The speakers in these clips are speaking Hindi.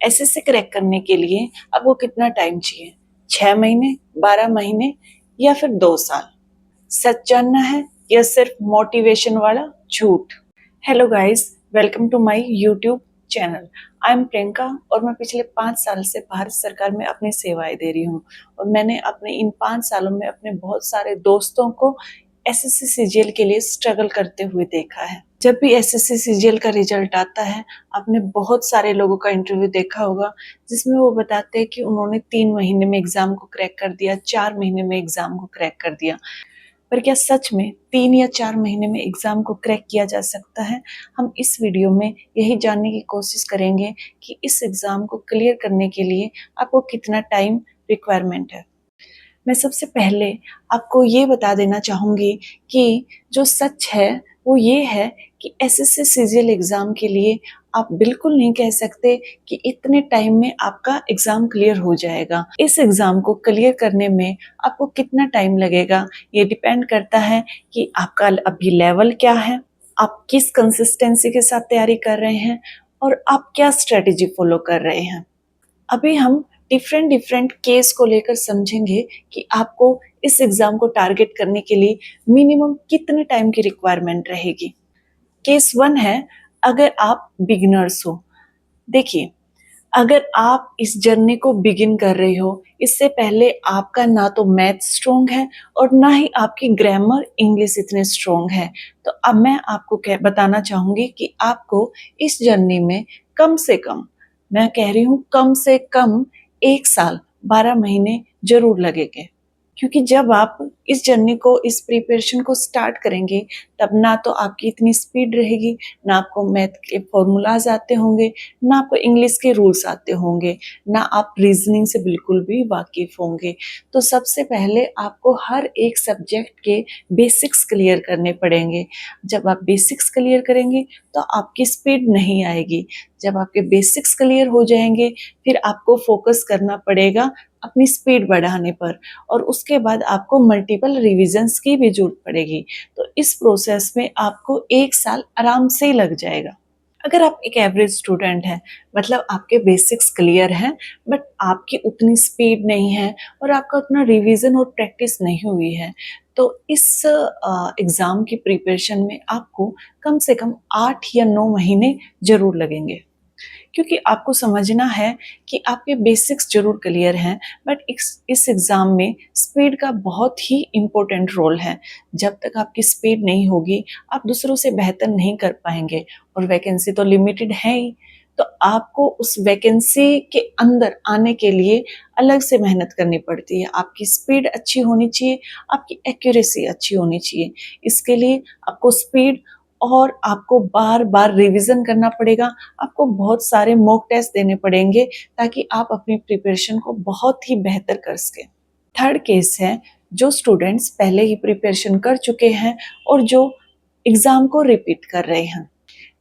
एसएससी क्रैक करने के लिए आपको कितना टाइम चाहिए? 6 महीने, 12 महीने या फिर 2 साल? सच जानना है या सिर्फ मोटिवेशन वाला झूठ? Hello guys, welcome to my YouTube channel. I am Priyanka और मैं पिछले 5 साल से भारत सरकार में अपनी सेवाएं दे रही हूँ और मैंने अपने इन 5 सालों में अपने बहुत सारे दोस्तों को एसएससी सीजीएल के लिए स्ट्रगल करते हुए देखा है। जब भी एसएससी सीजीएल का रिजल्ट आता है, आपने बहुत सारे लोगों का इंटरव्यू देखा होगा जिसमें वो बताते हैं कि उन्होंने 3 महीने में एग्जाम को क्रैक कर दिया, 4 महीने में एग्जाम को क्रैक कर दिया। पर क्या सच में 3 या 4 महीने में एग्जाम को क्रैक किया जा सकता है? हम इस वीडियो में यही जानने की कोशिश करेंगे कि इस एग्जाम को क्लियर करने के लिए आपको कितना टाइम रिक्वायरमेंट है। मैं सबसे पहले आपको ये बता देना चाहूँगी कि जो सच है वो ये है कि एसएससी सीजीएल एग्ज़ाम के लिए आप बिल्कुल नहीं कह सकते कि इतने टाइम में आपका एग्ज़ाम क्लियर हो जाएगा। इस एग्ज़ाम को क्लियर करने में आपको कितना टाइम लगेगा, ये डिपेंड करता है कि आपका अभी लेवल क्या है, आप किस कंसिस्टेंसी के साथ तैयारी कर रहे हैं और आप क्या स्ट्रेटेजी फॉलो कर रहे हैं। अभी हम डिफरेंट केस को लेकर समझेंगे कि आपको इस एग्जाम को टारगेट करने के लिए मिनिमम कितने टाइम की रिक्वायरमेंट रहेगी। केस 1 है, अगर आप बिगिनर्स हो। देखिए, अगर आप इस जर्नी को बिगिन कर रहे हो, इससे पहले आपका ना तो मैथ स्ट्रॉन्ग है और ना ही आपकी ग्रामर इंग्लिश इतने स्ट्रॉन्ग है, तो अब मैं आपको बताना चाहूंगी कि आपको इस जर्नी में कम से कम, मैं कह रही हूँ कम से कम 1 साल 12 महीने जरूर लगेंगे। क्योंकि जब आप इस जर्नी को, इस प्रिपरेशन को स्टार्ट करेंगे, तब ना तो आपकी इतनी स्पीड रहेगी, ना आपको मैथ के फॉर्मूलाज आते होंगे, ना आपको इंग्लिश के रूल्स आते होंगे, ना आप रीजनिंग से बिल्कुल भी वाकिफ होंगे। तो सबसे पहले आपको हर एक सब्जेक्ट के बेसिक्स क्लियर करने पड़ेंगे। जब आप बेसिक्स क्लियर करेंगे तो आपकी स्पीड नहीं आएगी। जब आपके बेसिक्स क्लियर हो जाएंगे, फिर आपको फोकस करना पड़ेगा अपनी स्पीड बढ़ाने पर और उसके बाद आपको मल्टीपल रिविजन्स की भी जरूरत पड़ेगी। तो इस प्रोसेस में आपको 1 साल आराम से ही लग जाएगा। अगर आप एक एवरेज स्टूडेंट हैं, मतलब आपके बेसिक्स क्लियर हैं बट आपकी उतनी स्पीड नहीं है और आपका उतना रिवीजन और प्रैक्टिस नहीं हुई है, तो इस एग्ज़ाम की प्रिपरेशन में आपको कम से कम 8 या 9 महीने ज़रूर लगेंगे। क्योंकि आपको समझना है कि आपके बेसिक्स जरूर क्लियर हैं बट इस एग्ज़ाम में स्पीड का बहुत ही इम्पोर्टेंट रोल है। जब तक आपकी स्पीड नहीं होगी, आप दूसरों से बेहतर नहीं कर पाएंगे और वैकेंसी तो लिमिटेड है ही। तो आपको उस वैकेंसी के अंदर आने के लिए अलग से मेहनत करनी पड़ती है। आपकी स्पीड अच्छी होनी चाहिए, आपकी एक्यूरेसी अच्छी होनी चाहिए। इसके लिए आपको स्पीड और आपको बार बार रिवीजन करना पड़ेगा। आपको बहुत सारे मॉक टेस्ट देने पड़ेंगे ताकि आप अपनी प्रिपरेशन को बहुत ही बेहतर कर सकें। थर्ड केस है, जो स्टूडेंट्स पहले ही प्रिपरेशन कर चुके हैं और जो एग्ज़ाम को रिपीट कर रहे हैं।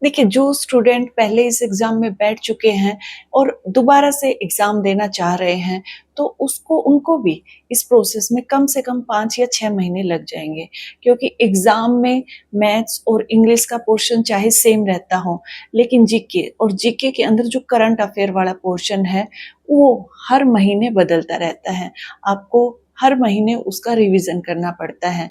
देखिए, जो स्टूडेंट पहले इस एग्ज़ाम में बैठ चुके हैं और दोबारा से एग्ज़ाम देना चाह रहे हैं, तो उनको भी इस प्रोसेस में कम से कम 5 या 6 महीने लग जाएंगे। क्योंकि एग्ज़ाम में मैथ्स और इंग्लिश का पोर्शन चाहे सेम रहता हो, लेकिन जीके के अंदर जो करंट अफेयर वाला पोर्शन है, वो हर महीने बदलता रहता है। आपको हर महीने उसका रिवीजन करना पड़ता है।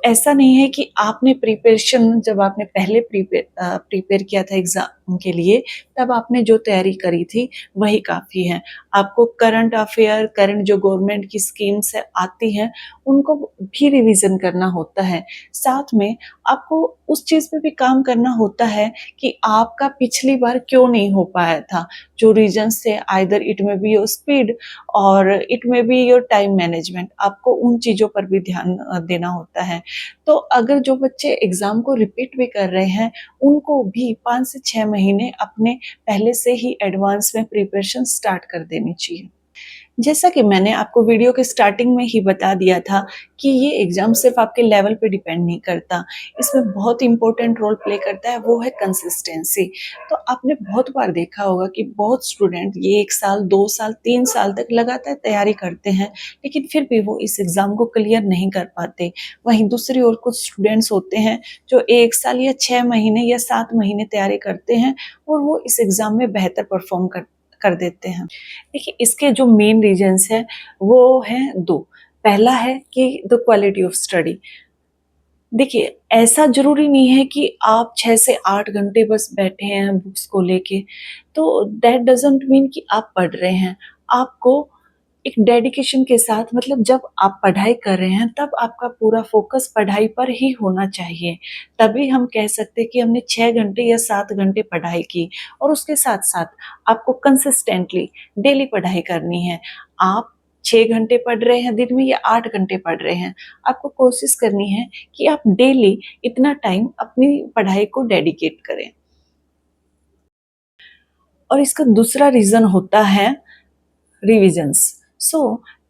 ऐसा नहीं है कि आपने प्रिपरेशन, जब आपने पहले प्रिपेयर किया था एग्जाम के लिए, तब आपने जो तैयारी करी थी वही काफ़ी है। आपको करंट अफेयर, करंट जो गवर्नमेंट की स्कीम्स है आती हैं, उनको भी रिवीजन करना होता है। साथ में आपको उस चीज़ पे भी काम करना होता है कि आपका पिछली बार क्यों नहीं हो पाया था। जो रीजंस थे, आइदर इट में बी योर स्पीड और इट में बी योर टाइम मैनेजमेंट, आपको उन चीज़ों पर भी ध्यान देना होता है। तो अगर जो बच्चे एग्ज़ाम को रिपीट भी कर रहे हैं, उनको भी 5 से 6 महीने अपने पहले से ही एडवांस में प्रिपरेशन स्टार्ट कर देनी चाहिए। जैसा कि मैंने आपको वीडियो के स्टार्टिंग में ही बता दिया था कि ये एग्ज़ाम सिर्फ आपके लेवल पे डिपेंड नहीं करता, इसमें बहुत इंपॉर्टेंट रोल प्ले करता है, वो है कंसिस्टेंसी। तो आपने बहुत बार देखा होगा कि बहुत स्टूडेंट ये 1 साल, 2 साल, 3 साल तक लगातार तैयारी करते हैं, लेकिन फिर भी वो इस एग्ज़ाम को क्लियर नहीं कर पाते। वहीं दूसरी ओर कुछ स्टूडेंट्स होते हैं जो 1 साल या 6 महीने या 7 महीने तैयारी करते हैं और वो इस एग्ज़ाम में बेहतर परफॉर्म कर देते हैं। देखिए इसके जो मेन रीजंस है वो हैं दो। पहला है कि द क्वालिटी ऑफ स्टडी। देखिए ऐसा ज़रूरी नहीं है कि आप 6 से 8 घंटे बस बैठे हैं बुक्स को लेके, तो दैट डज़न्ट मीन कि आप पढ़ रहे हैं। आपको एक डेडिकेशन के साथ, मतलब जब आप पढ़ाई कर रहे हैं तब आपका पूरा फ़ोकस पढ़ाई पर ही होना चाहिए। तभी हम कह सकते हैं कि हमने 6 घंटे या 7 घंटे पढ़ाई की, और उसके साथ-साथ आपको कंसिस्टेंटली डेली पढ़ाई करनी है। आप 6 घंटे पढ़ रहे हैं दिन में या 8 घंटे पढ़ रहे हैं, आपको कोशिश करनी है कि आप डेली इतना टाइम अपनी पढ़ाई को डेडिकेट करें। और इसका दूसरा रीज़न होता है revisions. So,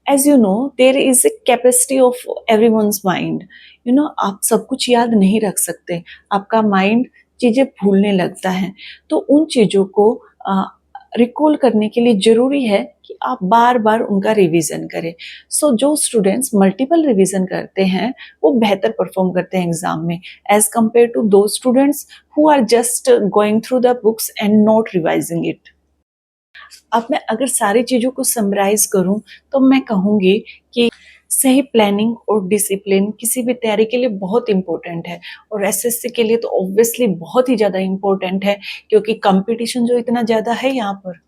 as you know, there is a capacity of everyone's mind. आप सब कुछ याद नहीं रख सकते, आपका माइंड चीज़ें भूलने लगता है। तो उन चीज़ों को रिकॉल करने के लिए ज़रूरी है कि आप बार-बार उनका रिवीजन करें। सो जो स्टूडेंट्स मल्टीपल रिवीजन करते हैं, वो बेहतर परफॉर्म करते हैं एग्ज़ाम में, as compare to those students who are just going through the books and not revising it. अब मैं अगर सारी चीज़ों को समराइज़ करूँ तो मैं कहूँगी कि सही प्लानिंग और डिसिप्लिन किसी भी तैयारी के लिए बहुत इम्पोर्टेंट है, और एसएससी के लिए तो ऑब्वियसली बहुत ही ज़्यादा इम्पोर्टेंट है, क्योंकि कंपटीशन जो इतना ज़्यादा है यहाँ पर।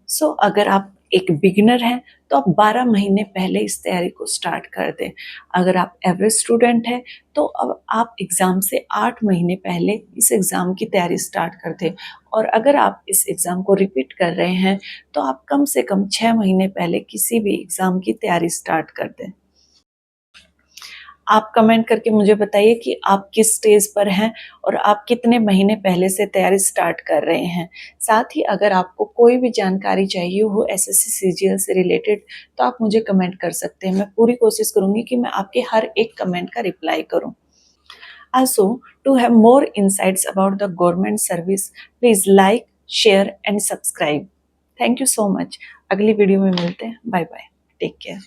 सो अगर आप एक बिगिनर हैं तो आप 12 महीने पहले इस तैयारी को स्टार्ट कर दें। अगर आप एवरेज स्टूडेंट हैं तो अब आप एग्ज़ाम से 8 महीने पहले इस एग्ज़ाम की तैयारी स्टार्ट कर दें, और अगर आप इस एग्ज़ाम को रिपीट कर रहे हैं तो आप कम से कम 6 महीने पहले किसी भी एग्ज़ाम की तैयारी स्टार्ट कर दें। आप कमेंट करके मुझे बताइए कि आप किस स्टेज पर हैं और आप कितने महीने पहले से तैयारी स्टार्ट कर रहे हैं। साथ ही अगर आपको कोई भी जानकारी चाहिए हो एसएससी सीजीएल से रिलेटेड तो आप मुझे कमेंट कर सकते हैं। मैं पूरी कोशिश करूँगी कि मैं आपके हर एक कमेंट का रिप्लाई करूँ। Also, to have more insights about the government service, please like, share and subscribe. Thank you so much. अगली वीडियो में मिलते हैं। Bye bye. Take care.